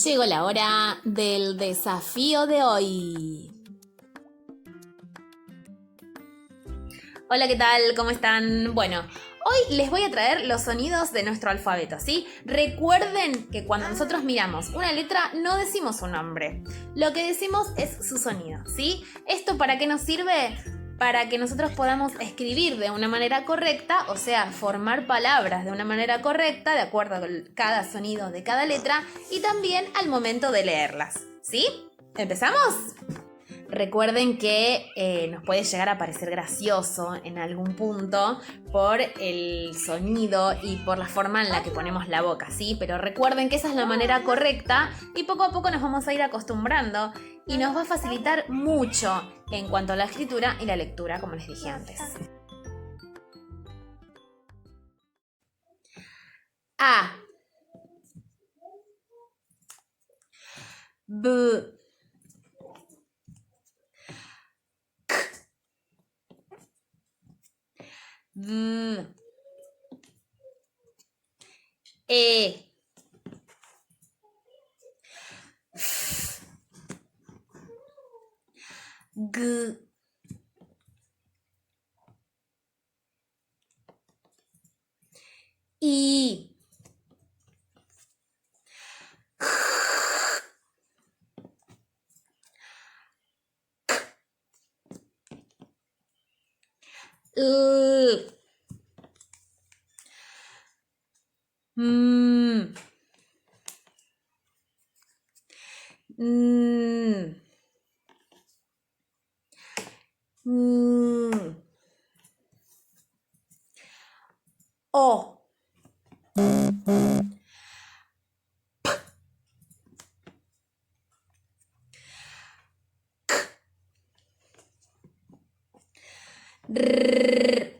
Llegó la hora del desafío de hoy. Hola, ¿qué tal? ¿Cómo están? Bueno, hoy les voy a traer los sonidos de nuestro alfabeto, ¿sí? Recuerden que cuando nosotros miramos una letra no decimos su nombre. Lo que decimos es su sonido, ¿sí? ¿Esto para qué nos sirve? Para que nosotros podamos escribir de una manera correcta, o sea, formar palabras de una manera correcta, de acuerdo con cada sonido de cada letra, y también al momento de leerlas, ¿sí? ¿Empezamos? Recuerden que nos puede llegar a parecer gracioso en algún punto por el sonido y por la forma en la que ponemos la boca, ¿sí? Pero recuerden que esa es la manera correcta y poco a poco nos vamos a ir acostumbrando y nos va a facilitar mucho en cuanto a la escritura y la lectura, como les dije antes. A. B. V. E. F. G. I. L. M. N. N. O. R.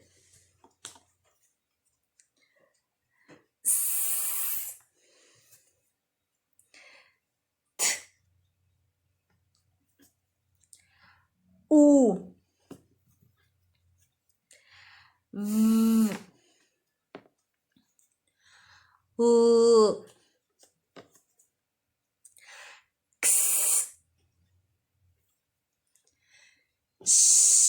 S. U. V. U. X. Sh.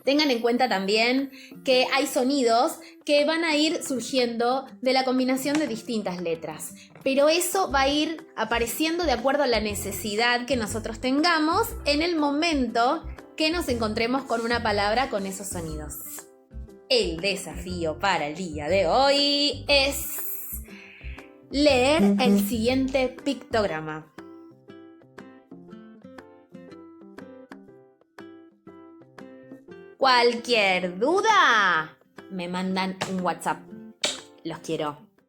Tengan en cuenta también que hay sonidos que van a ir surgiendo de la combinación de distintas letras, pero eso va a ir apareciendo de acuerdo a la necesidad que nosotros tengamos en el momento que nos encontremos con una palabra con esos sonidos. El desafío para el día de hoy es leer el siguiente pictograma. Cualquier duda, me mandan un WhatsApp. Los quiero.